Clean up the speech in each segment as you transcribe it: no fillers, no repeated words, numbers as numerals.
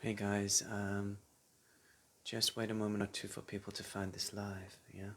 Hey guys, just wait a moment or two for people to find this live, yeah?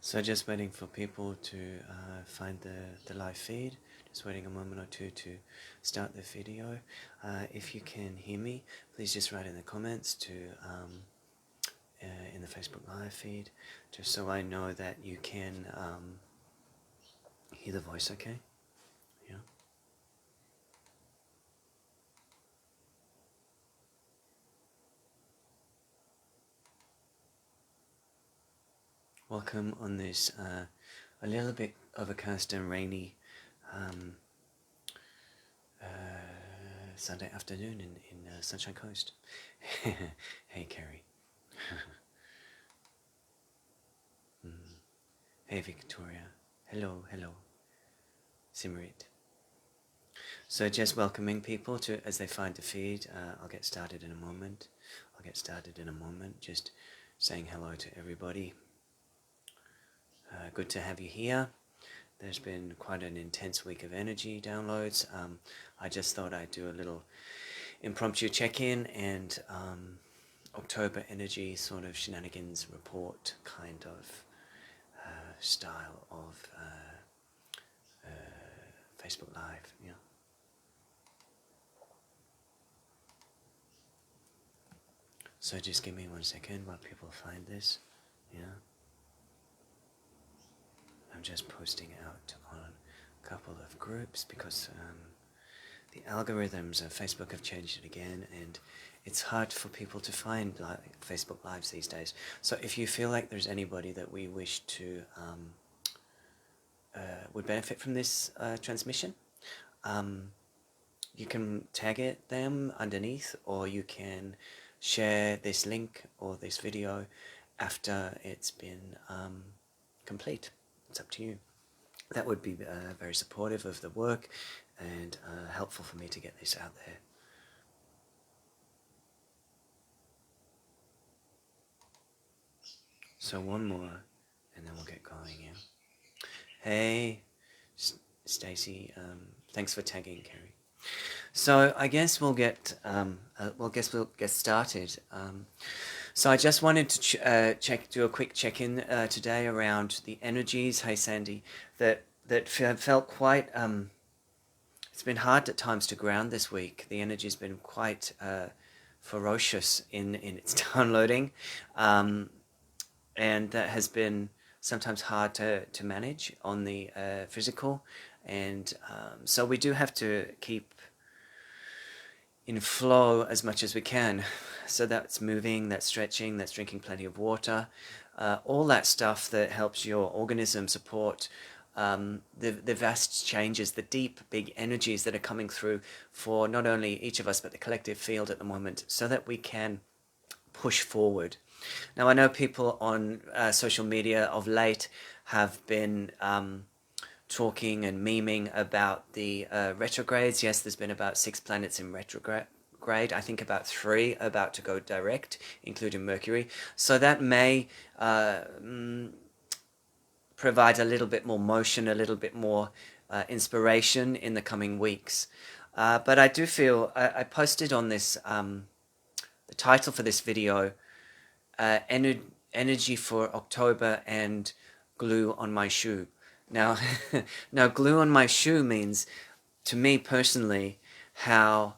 So just waiting for people to find the live feed, just waiting a moment or two to start the video. If you can hear me, please just write in the comments to in the Facebook live feed, just so I know that you can hear the voice, okay? Yeah. Welcome on this a little bit overcast and rainy um, Sunday afternoon in Sunshine Coast. Hey, Carrie. Hey, Victoria. Hello, hello. Simrit. So just welcoming people to as they find the feed. I'll get started in a moment. Just saying hello to everybody. Good to have you here. There's been quite an intense week of energy downloads. I just thought I'd do a little impromptu check-in and October energy sort of shenanigans report kind of style of Facebook Live. Yeah. So just give me 1 second while people find this. Yeah. I'm just posting out on a couple of groups because the algorithms of Facebook have changed it again, and it's hard for people to find Facebook Lives these days. So if you feel like there's anybody that we wish to would benefit from this transmission, you can tag them underneath, or you can share this link or this video after it's been complete. It's up to you. That would be very supportive of the work and helpful for me to get this out there. So one more, and then we'll get going. Yeah. Hey, Stacy. Thanks for tagging, Kerry. So I guess we'll get started. So I just wanted to do a quick check-in today around the energies. Hey, Sandy, that felt quite. It's been hard at times to ground this week. The energy's been quite ferocious in its downloading, and that has been sometimes hard to manage on the physical, and so we do have to keep in flow as much as we can. So that's moving, that's stretching, that's drinking plenty of water, all that stuff that helps your organism support the vast changes, the deep, big energies that are coming through for not only each of us, but the collective field at the moment, so that we can push forward. Now, I know people on social media of late have been talking and memeing about the retrogrades. Yes, there's been about 6 planets in retrograde. I think about 3 about to go direct, including Mercury. So that may provide a little bit more motion, a little bit more inspiration in the coming weeks. But I do feel, I posted on this, the title for this video, Energy for October and Glue on My Shoe. Now, now glue on my shoe means, to me personally, how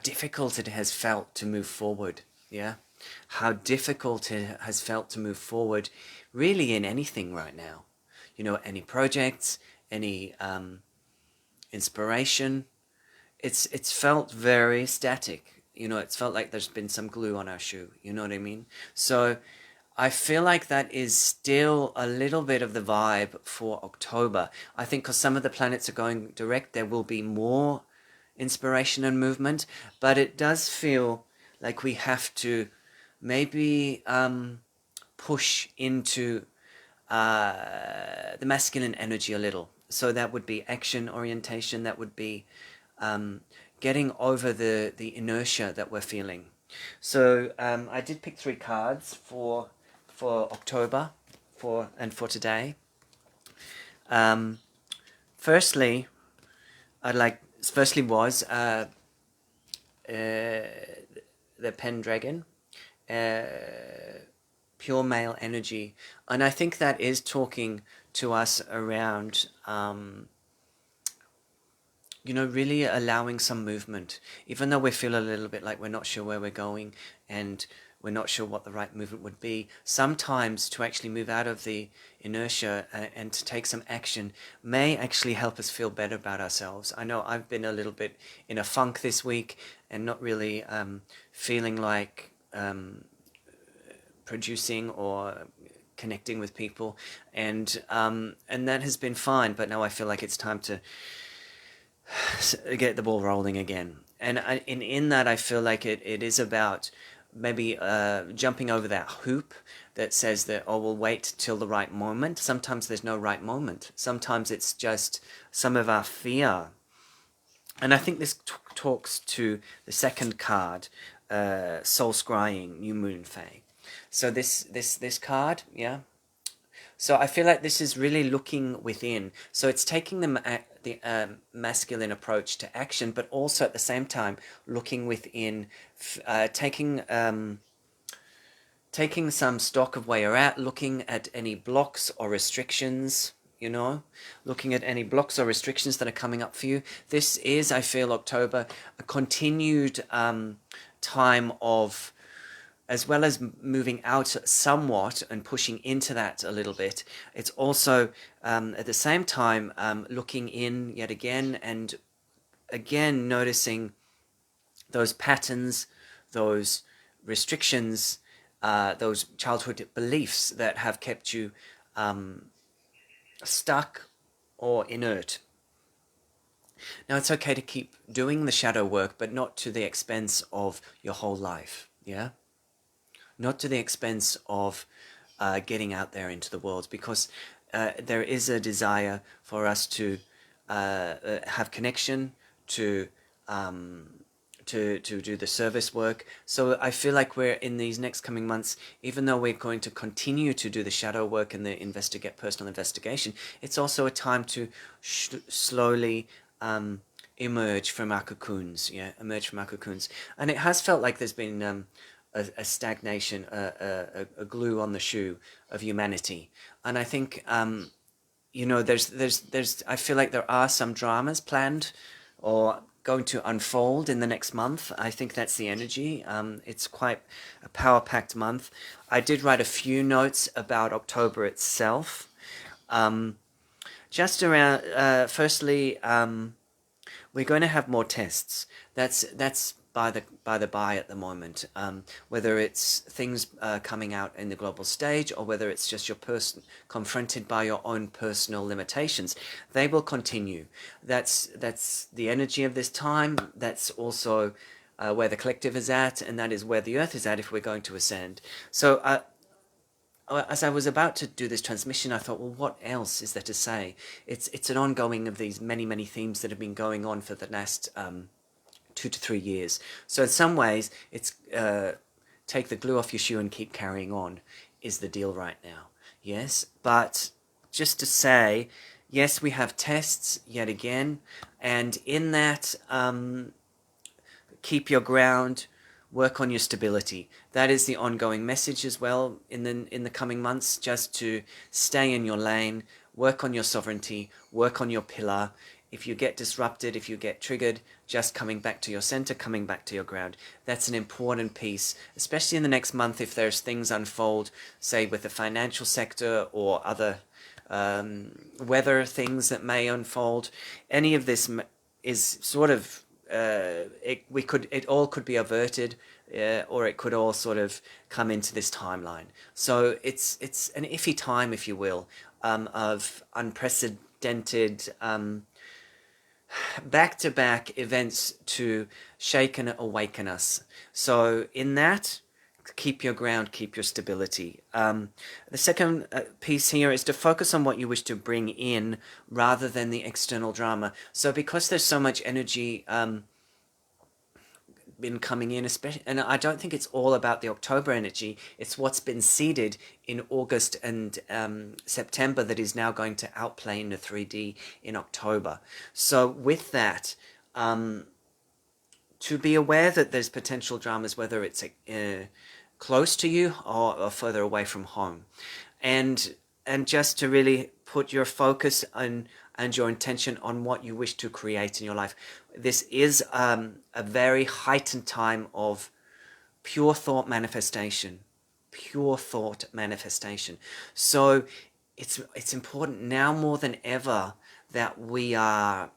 difficult it has felt to move forward. Yeah, how difficult it has felt to move forward, really in anything right now. You know, any projects, any inspiration. It's felt very static. You know, it's felt like there's been some glue on our shoe. You know what I mean? So I feel like that is still a little bit of the vibe for October. I think because some of the planets are going direct, there will be more inspiration and movement, but it does feel like we have to maybe push into the masculine energy a little. So that would be action orientation, that would be um, getting over the inertia that we're feeling. So I did pick 3 cards for October for today. Um, firstly, firstly was the Pendragon, uh, pure male energy, and I think that is talking to us around really allowing some movement, even though we feel a little bit like we're not sure where we're going and we're not sure what the right movement would be. Sometimes to actually move out of the inertia and to take some action may actually help us feel better about ourselves. I know I've been a little bit in a funk this week and not really feeling like producing or connecting with people, and that has been fine. But now I feel like it's time to get the ball rolling again. And in that, I feel like it is about maybe jumping over that hoop that says that, oh, we'll wait till the right moment. Sometimes there's no right moment. Sometimes it's just some of our fear. And I think this talks to the second card, Soul Scrying, New Moon Fae. So this card, yeah. So I feel like this is really looking within. So it's taking the masculine approach to action, but also at the same time looking within, taking some stock of where you're at, looking at any blocks or restrictions, looking at any blocks or restrictions that are coming up for you. This is, I feel, October, a continued time of, as well as moving out somewhat and pushing into that a little bit, it's also at the same time looking in yet again and again noticing those patterns, those restrictions, those childhood beliefs that have kept you stuck or inert. Now, it's okay to keep doing the shadow work, but not to the expense of your whole life, yeah? Not to the expense of getting out there into the world, because there is a desire for us to have connection, to do the service work. So I feel like we're in these next coming months, even though we're going to continue to do the shadow work and the personal investigation, it's also a time to slowly emerge from our cocoons. And it has felt like there's been a stagnation, a glue on the shoe of humanity. And I think there's I feel like there are some dramas planned or going to unfold in the next month. I think that's the energy. It's quite a power-packed month. I did write a few notes about October itself. Just around, firstly, we're going to have more tests. That's by the by at the moment. Whether it's things coming out in the global stage, or whether it's just your person confronted by your own personal limitations, they will continue. That's the energy of this time. That's also where the collective is at, and that is where the Earth is at if we're going to ascend. So as I was about to do this transmission, I thought, well, what else is there to say? It's an ongoing of these many themes that have been going on for the last 2 to 3 years. So in some ways, it's take the glue off your shoe and keep carrying on is the deal right now. Yes, but just to say, yes, we have tests yet again, and in that, keep your ground, work on your stability. That is the ongoing message as well in the coming months, just to stay in your lane, work on your sovereignty, work on your pillar. If you get disrupted, if you get triggered, just coming back to your center, coming back to your ground. That's an important piece, especially in the next month if there's things unfold, say with the financial sector or other weather things that may unfold. Any of this is sort of, it all could be averted or it could all sort of come into this timeline. So it's an iffy time, if you will, of unprecedented back-to-back events to shake and awaken us. So in that, keep your ground, keep your stability. The second piece here is to focus on what you wish to bring in rather than the external drama. So because there's so much energy been coming in, especially, and I don't think it's all about the October energy. It's what's been seeded in August and September that is now going to outplay in the 3D in October. So with that, to be aware that there's potential dramas, whether it's close to you or further away from home, and just to really put your focus on and your intention on what you wish to create in your life. This is a very heightened time of pure thought manifestation. Pure thought manifestation. So it's important now more than ever that we are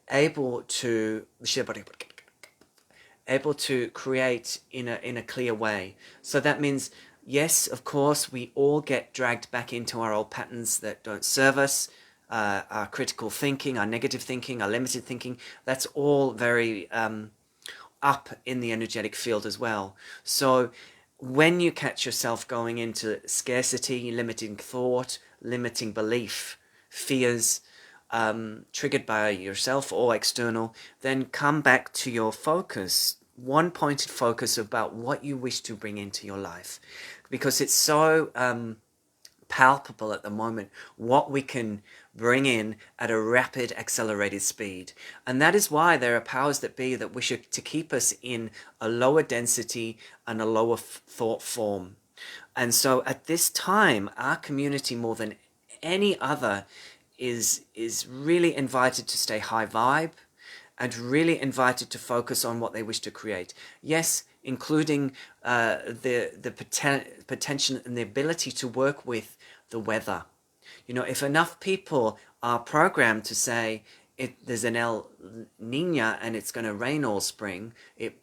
able to create in a clear way. So that means, yes, of course, we all get dragged back into our old patterns that don't serve us, our critical thinking, our negative thinking, our limited thinking. That's all very up in the energetic field as well. So when you catch yourself going into scarcity, limiting thought, limiting belief, fears, triggered by yourself or external, then come back to your focus, one pointed focus about what you wish to bring into your life, because it's so palpable at the moment what we can bring in at a rapid accelerated speed. And that is why there are powers that be that wish to keep us in a lower density and a lower thought form. And so at this time, our community more than any other is really invited to stay high vibe and really invited to focus on what they wish to create. Yes, including the potential and the ability to work with the weather. You know, if enough people are programmed to say there's an El Nino and it's going to rain all spring,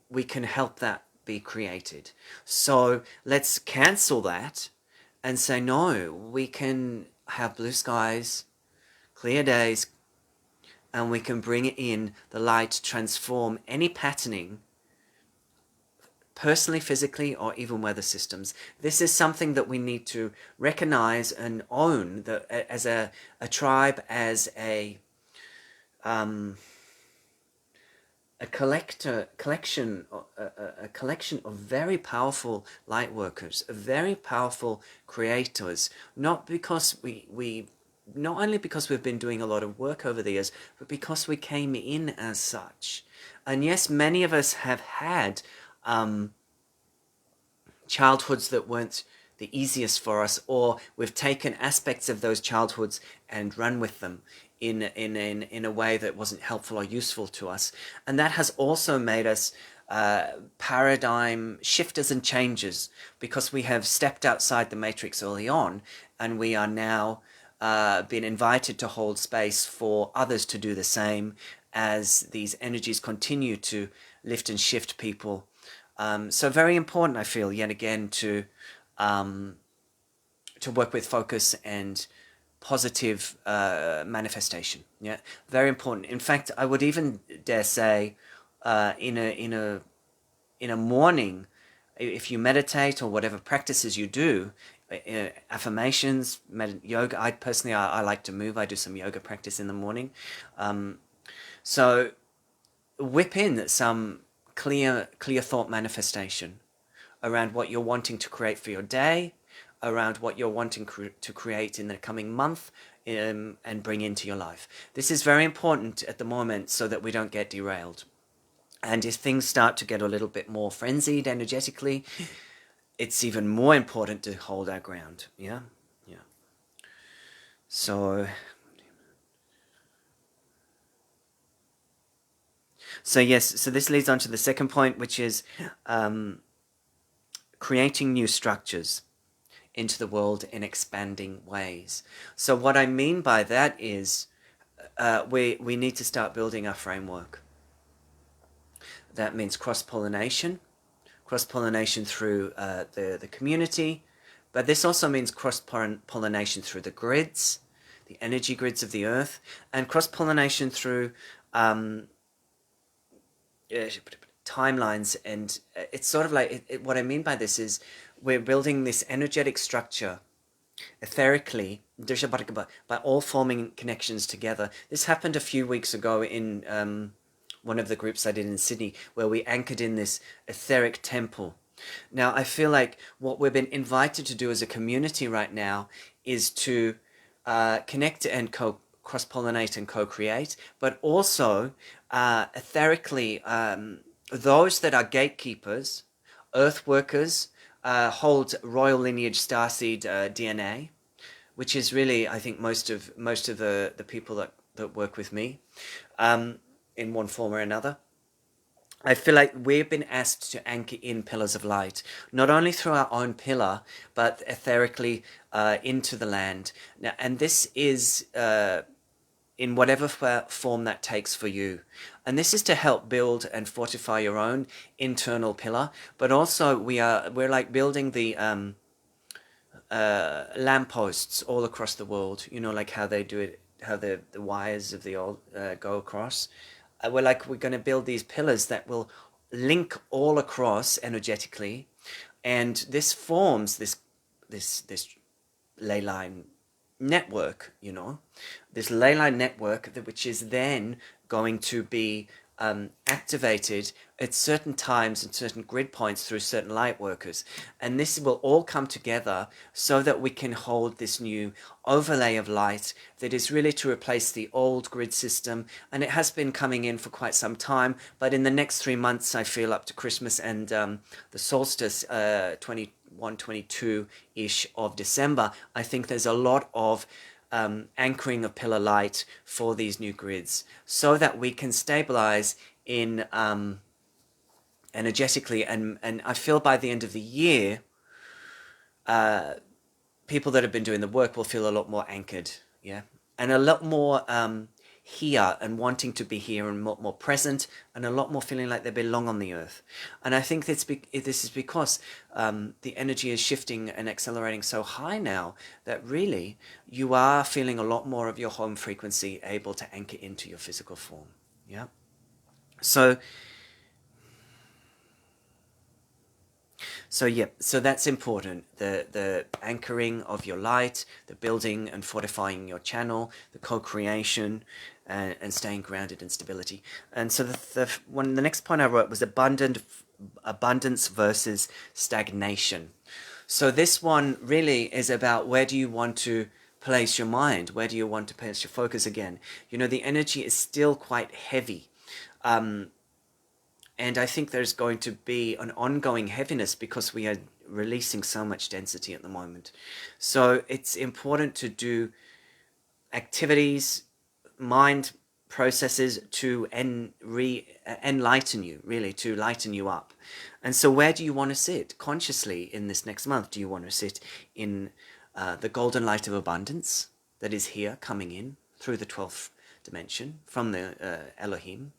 we can help that be created. So let's cancel that and say, no, we can have blue skies, clear days, and we can bring in the light to transform any patterning, personally, physically, or even weather systems. This is something that we need to recognize and own as a tribe, as a collection of very powerful light workers, very powerful creators. Not only because we've been doing a lot of work over the years, but because we came in as such. And yes, many of us have had childhoods that weren't the easiest for us, or we've taken aspects of those childhoods and run with them in a way that wasn't helpful or useful to us. And that has also made us paradigm shifters and changers, because we have stepped outside the matrix early on, and we are now been invited to hold space for others to do the same as these energies continue to lift and shift people. So very important, I feel, yet again, to work with focus and positive manifestation. Yeah, very important. In fact, I would even dare say, in a morning, if you meditate or whatever practices you do, affirmations, yoga. I like to move. I do some yoga practice in the morning. So whip in some clear thought manifestation around what you're wanting to create for your day, around what you're wanting to create in the coming month, and bring into your life. This is very important at the moment so that we don't get derailed. And if things start to get a little bit more frenzied energetically, it's even more important to hold our ground. Yeah. So yes, so this leads on to the second point, which is creating new structures into the world in expanding ways. So what I mean by that is we need to start building our framework. that means cross-pollination through the community, but this also means cross-pollination through the grids, the energy grids of the earth, and cross-pollination through timelines. And it's sort of like, what I mean by this is we're building this energetic structure etherically by all forming connections together. This happened a few weeks ago in one of the groups I did in Sydney, where we anchored in this etheric temple. Now, I feel like what we've been invited to do as a community right now is to connect and cross-pollinate and co-create, but also etherically, those that are gatekeepers, earth workers, hold royal lineage starseed DNA, which is really, I think, most of the people that work with me in one form or another. I feel like we've been asked to anchor in pillars of light, not only through our own pillar, but etherically into the land. Now, and this is in whatever form that takes for you. And this is to help build and fortify your own internal pillar, but also we're like building the lampposts all across the world, you know, like how they do it, how the wires of the old go across. We're going to build these pillars that will link all across energetically, and this forms this ley line network, you know, this ley line network which is then going to be activated at certain times and certain grid points through certain light workers. And this will all come together so that we can hold this new overlay of light that is really to replace the old grid system. And it has been coming in for quite some time, but in the next 3 months, I feel, up to Christmas and the solstice, 22-ish of December, I think there's a lot of anchoring of pillar light for these new grids so that we can stabilize in energetically. And I feel by the end of the year, people that have been doing the work will feel a lot more anchored, yeah, and a lot more here and wanting to be here and more present, and a lot more feeling like they belong on the earth. And I think this is because the energy is shifting and accelerating so high now that really you are feeling a lot more of your home frequency able to anchor into your physical form. Yeah. So that's important. The anchoring of your light, the building and fortifying your channel, the co-creation, and staying grounded in stability. And so the next point I wrote was abundance versus stagnation. So this one really is about, where do you want to place your mind? Where do you want to place your focus again? You know, the energy is still quite heavy. And I think there's going to be an ongoing heaviness because we are releasing so much density at the moment. So it's important to do activities, mind processes to enlighten you, really, to lighten you up. And so where do you want to sit consciously in this next month? Do you want to sit in the golden light of abundance that is here coming in through the 12th dimension from the Elohim,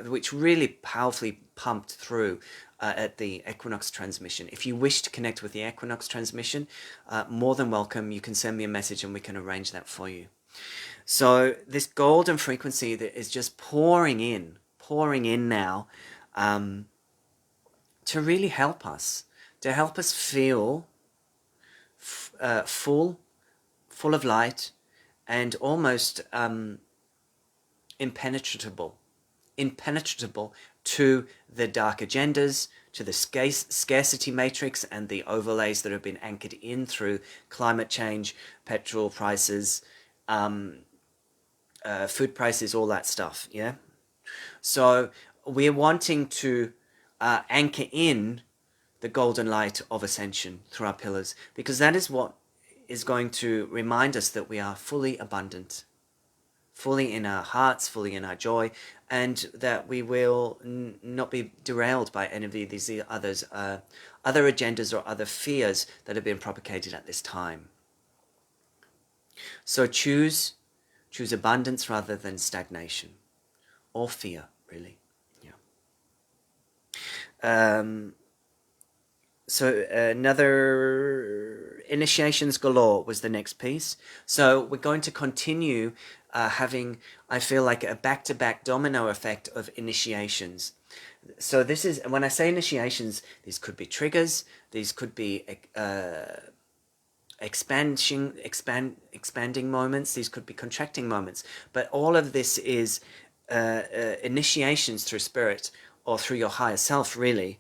which really powerfully pumped through at the equinox transmission? If you wish to connect with the equinox transmission, more than welcome. You can send me a message and we can arrange that for you. So this golden frequency that is just pouring in now, to really help us feel full of light and almost impenetrable to the dark agendas, to the scarcity matrix and the overlays that have been anchored in through climate change, petrol prices, food prices, all that stuff, yeah? So we're wanting to anchor in the golden light of ascension through our pillars, because that is what is going to remind us that we are fully abundant, fully in our hearts, fully in our joy, and that we will not be derailed by any of these other agendas or other fears that have been propagated at this time. So choose abundance rather than stagnation or fear, really. Yeah. So another initiations galore was the next piece. So we're going to continue having, I feel like, a back-to-back domino effect of initiations. So this is, when I say initiations, these could be triggers, these could be expanding moments, these could be contracting moments, but all of this is initiations through spirit or through your higher self, really,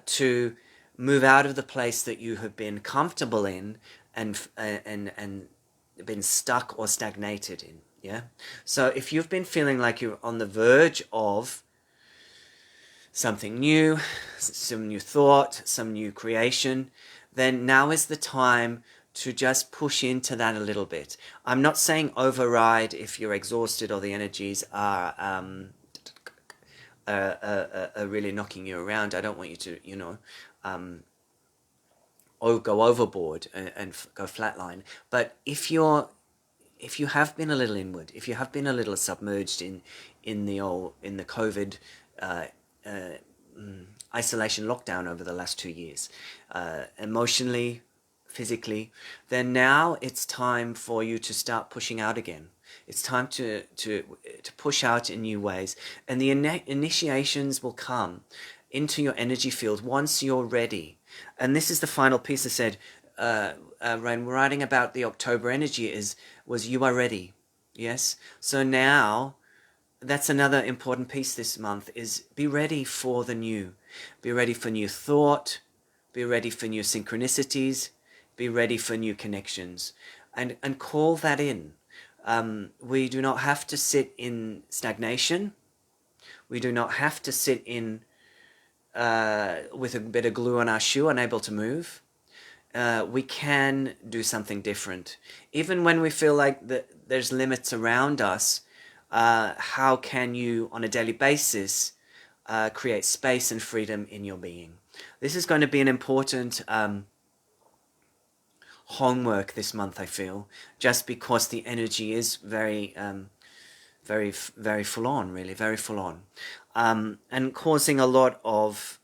to move out of the place that you have been comfortable in and been stuck or stagnated in. Yeah. So if you've been feeling like you're on the verge of something new, some new thought, some new creation, then now is the time to just push into that a little bit. I'm not saying override if you're exhausted or the energies are really knocking you around. I don't want you to, go overboard and go flatline. But if you have been a little inward, if you have been a little submerged in the COVID isolation lockdown over the last 2 years, emotionally, physically, then now it's time for you to start pushing out again. It's time to push out in new ways, and the initiations will come into your energy field once you're ready. And this is the final piece I said, Rain, writing about the October energy was you are ready. Yes. So now that's another important piece this month is be ready for the new. Be ready for new thought. Be ready for new synchronicities. Be ready for new connections. And call that in. We do not have to sit in stagnation. We do not have to sit in with a bit of glue on our shoe, unable to move. We can do something different. Even when we feel like there's limits around us, how can you, on a daily basis, create space and freedom in your being? This is going to be an important homework this month, I feel, just because the energy is very, very full on, really, very full on, and causing a lot of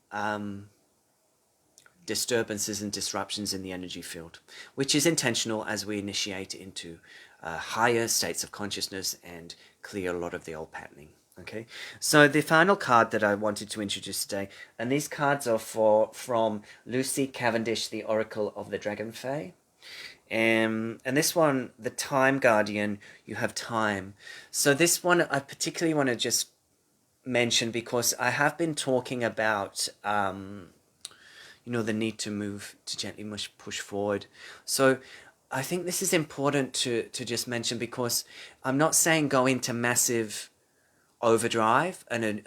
disturbances and disruptions in the energy field, which is intentional as we initiate into higher states of consciousness and clear a lot of the old patterning. Okay, so the final card that I wanted to introduce today, and these cards are from Lucy Cavendish, the Oracle of the Dragon Fae. And this one, the Time Guardian, you have time. So this one I particularly want to just mention because I have been talking about the need to move, to gently push forward. So I think this is important to just mention, because I'm not saying go into massive overdrive and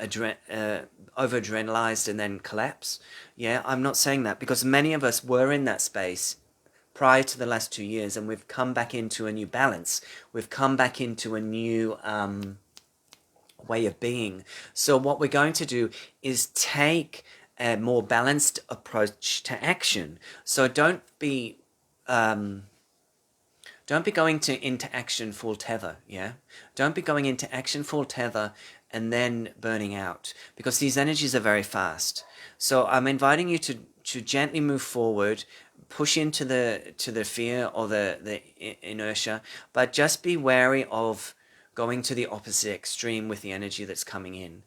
over-adrenalized and then collapse. Yeah, I'm not saying that, because many of us were in that space prior to the last 2 years, and we've come back into a new balance. We've come back into a new way of being. So what we're going to do is take a more balanced approach to action. So don't be going into action full tether. Yeah, don't be going into action full tether and then burning out, because these energies are very fast. So I'm inviting you to gently move forward, push into the fear or the inertia, but just be wary of going to the opposite extreme with the energy that's coming in.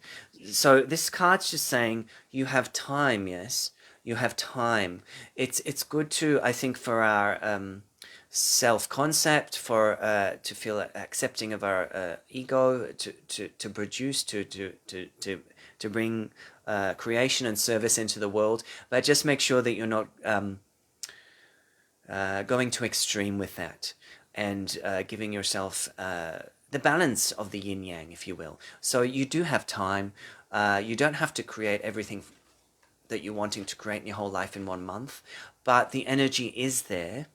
So this card's just saying you have time. Yes, you have time. It's good to, I think, for our self-concept, for to feel accepting of our ego, to produce, to bring creation and service into the world. But just make sure that you're not going to extreme with that, and giving yourself the balance of the yin yang, if you will. So you do have time. You don't have to create everything that you're wanting to create in your whole life in 1 month, but the energy is there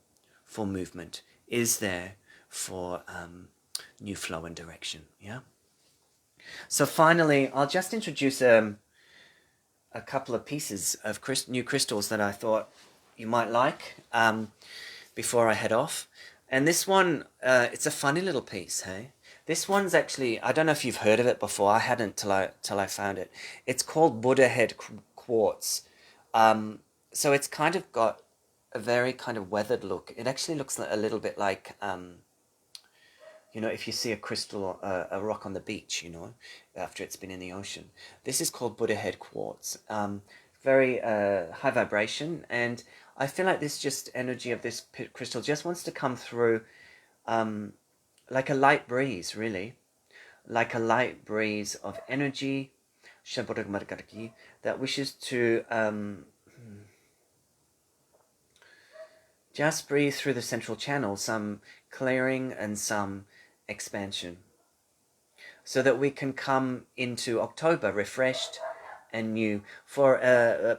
for movement, is there for new flow and direction. Yeah. So finally, I'll just introduce a couple of pieces of new crystals that I thought you might like before I head off. And this one, it's a funny little piece, hey? This one's actually, I don't know if you've heard of it before. I hadn't till I found it. It's called Buddha Head quartz. So it's kind of got a very kind of weathered look. It actually looks a little bit like, you know, if you see a crystal, a rock on the beach, you know, after it's been in the ocean. This is called Buddha head quartz. Very high vibration, and I feel like this just energy of this crystal just wants to come through like a light breeze, really. Like a light breeze of energy that wishes to just breathe through the central channel, some clearing and some expansion, so that we can come into October refreshed and new for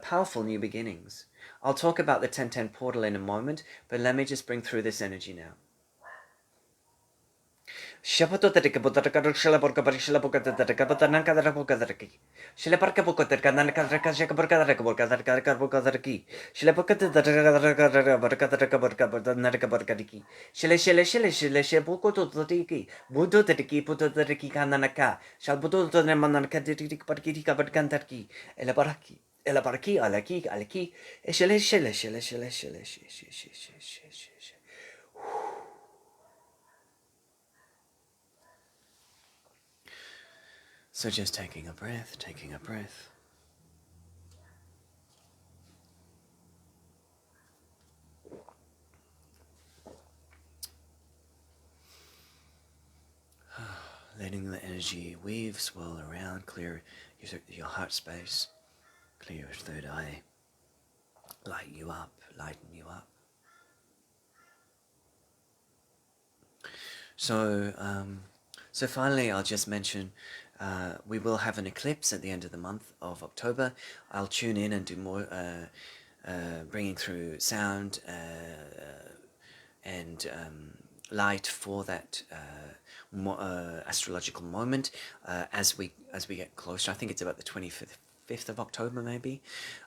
powerful new beginnings. I'll talk about the 1010 portal in a moment, but let me just bring through this energy now. So just taking a breath, taking a breath. Letting the energy weave, swirl around, clear your heart space, clear your third eye, lighten you up, lighten you up. So finally, I'll just mention we will have an eclipse at the end of the month of October. I'll tune in and do more, bringing through sound and light for that astrological moment as we get closer. I think it's about the 25th of October, maybe.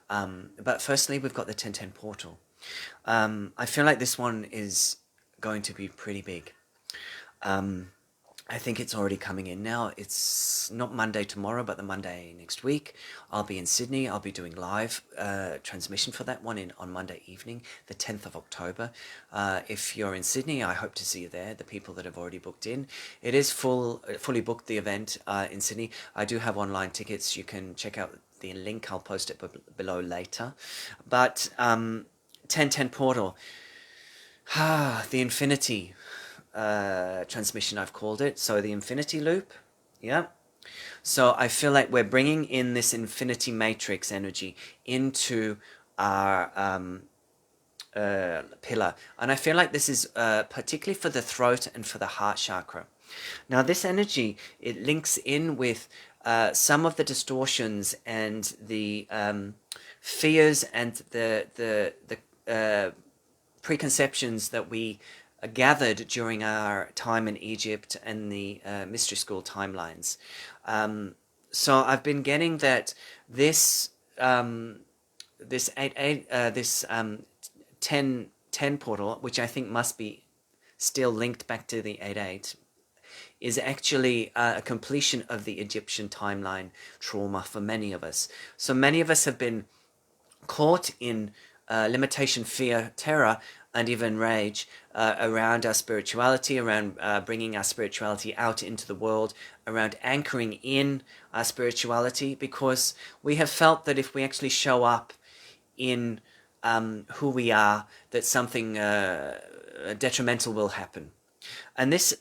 But firstly, we've got the 1010 portal. I feel like this one is going to be pretty big. I think it's already coming in now. It's not Monday tomorrow, but the Monday next week. I'll be in Sydney. I'll be doing live transmission for that one on Monday evening, the 10th of October. If you're in Sydney, I hope to see you there, the people that have already booked in. It is fully booked, the event in Sydney. I do have online tickets. You can check out the link. I'll post it below later. But 1010 portal. The infinity transmission, I've called it. So the infinity loop, yeah. So I feel like we're bringing in this infinity matrix energy into our pillar, and I feel like this is particularly for the throat and for the heart chakra. Now this energy, it links in with some of the distortions and the fears and the preconceptions that we gathered during our time in Egypt and the mystery school timelines. So I've been getting that this 10 portal, which I think must be still linked back to the 8-8, is actually a completion of the Egyptian timeline trauma for many of us. So many of us have been caught in limitation, fear, terror, and even rage around our spirituality, around bringing our spirituality out into the world, around anchoring in our spirituality, because we have felt that if we actually show up in who we are, that something detrimental will happen. And this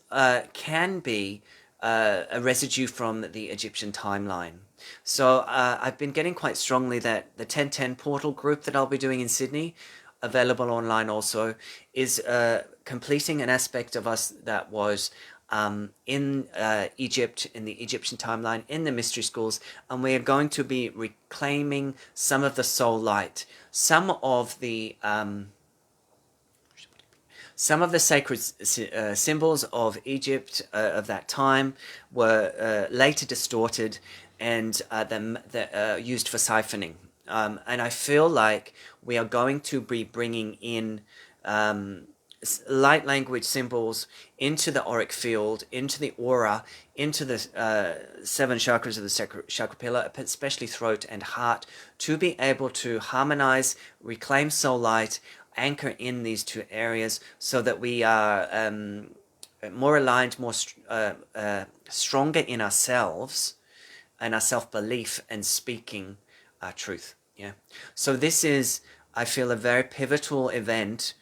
can be a residue from the Egyptian timeline. So I've been getting quite strongly that the 1010 portal group that I'll be doing in Sydney, available online also, is completing an aspect of us that was in Egypt, in the Egyptian timeline, in the mystery schools, and we are going to be reclaiming some of the soul light, some of the sacred symbols of Egypt of that time were later distorted and used for siphoning. And I feel like we are going to be bringing in light language symbols into the auric field, into the aura, into the 7 chakras of the chakra pillar, especially throat and heart, to be able to harmonize, reclaim soul light, anchor in these 2 areas so that we are more aligned, more stronger in ourselves and our self-belief and speaking our truth. Yeah. So this is, I feel, a very pivotal event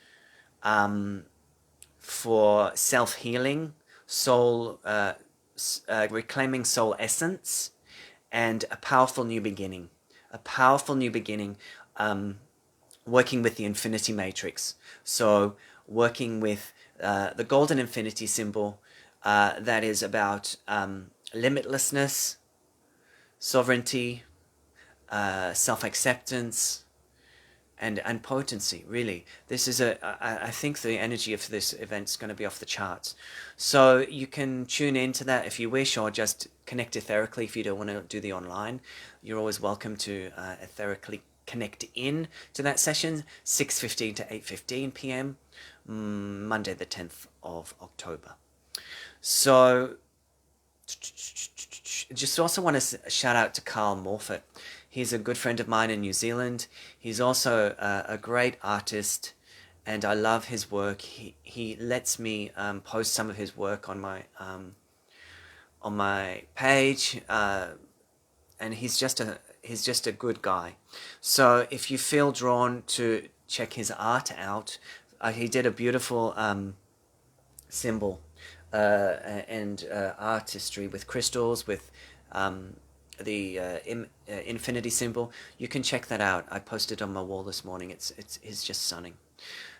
for self-healing, soul, reclaiming soul essence, and a powerful new beginning. A powerful new beginning, working with the infinity matrix. So working with the golden infinity symbol that is about limitlessness, sovereignty, self-acceptance, and potency. Really, this is I think the energy of this event is going to be off the charts. So you can tune into that if you wish, or just connect etherically if you don't want to do the online. You're always welcome to etherically connect in to that session, 6:15 to 8:15 p.m. Monday the 10th of October. So just also want to shout out to Carl Morfitt. He's a good friend of mine in New Zealand. He's also a great artist, and I love his work. He lets me post some of his work on my page, and he's just a good guy. So if you feel drawn to check his art out, he did a beautiful symbol and artistry with crystals, with the infinity symbol. You can check that out. I posted on my wall this morning. It's just stunning.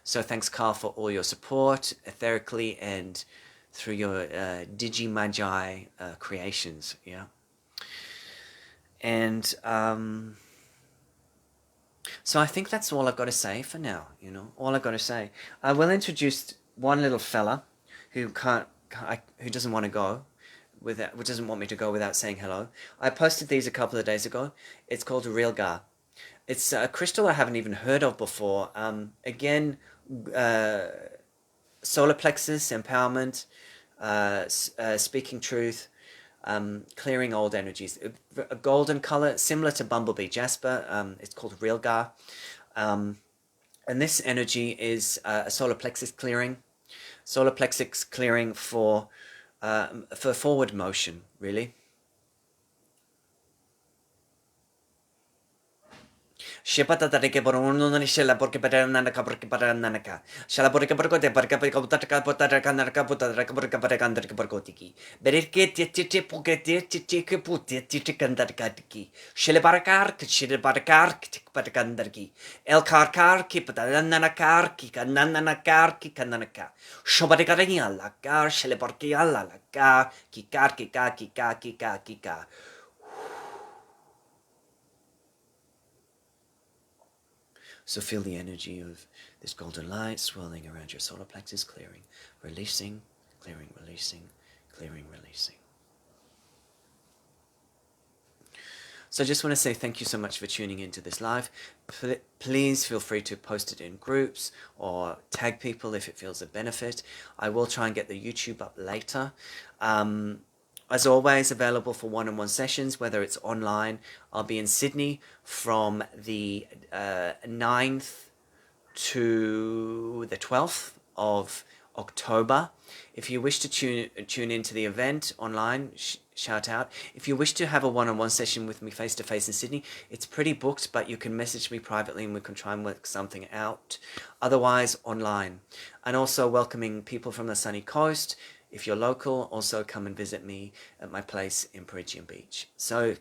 So thanks, Carl, for all your support etherically and through your digi-magi creations. Yeah. And so I think that's all I've got to say for now. All I've got to say. I will introduce one little fella who who doesn't want to go without, who doesn't want me to go without saying hello. I posted these a couple of days ago. It's called Real Gar. It's a crystal I haven't even heard of before. Again, solar plexus, empowerment, speaking truth, clearing old energies. A golden color, similar to Bumblebee Jasper. It's called Real Gar. And this energy is a solar plexus clearing. Solar plexus clearing for forward motion, really. Shipata que por un no shella porque para nanaka porque para nanaka. Shalla porque por cote porque por kotaka potara kanaka potara porque para kandar que por kotiki. Berke tete porque tete que putte tete kandar katiki. Shelle barakar que shelle barakar que para kandarki. El karkar que para nanakar ki kananakar ki kananaka. Shobare karanyala kar shelle porque alla la ka ki kar ki ka ki ka ki ka ki ka. So feel the energy of this golden light swirling around your solar plexus, clearing, releasing, clearing, releasing, clearing, releasing. So I just want to say thank you so much for tuning into this live. Please feel free to post it in groups or tag people if it feels a benefit. I will try and get the YouTube up later. As always, available for one-on-one sessions, whether it's online. I'll be in Sydney from the 9th to the 12th of October. If you wish to tune into the event online, shout out. If you wish to have a one-on-one session with me face-to-face in Sydney, it's pretty booked, but you can message me privately and we can try and work something out. Otherwise, online. And also welcoming people from the sunny coast. If you're local, also come and visit me at my place in Perigian Beach. So,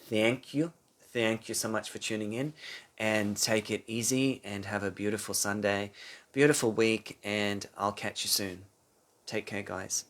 thank you. Thank you so much for tuning in. And take it easy and have a beautiful Sunday, beautiful week, and I'll catch you soon. Take care, guys.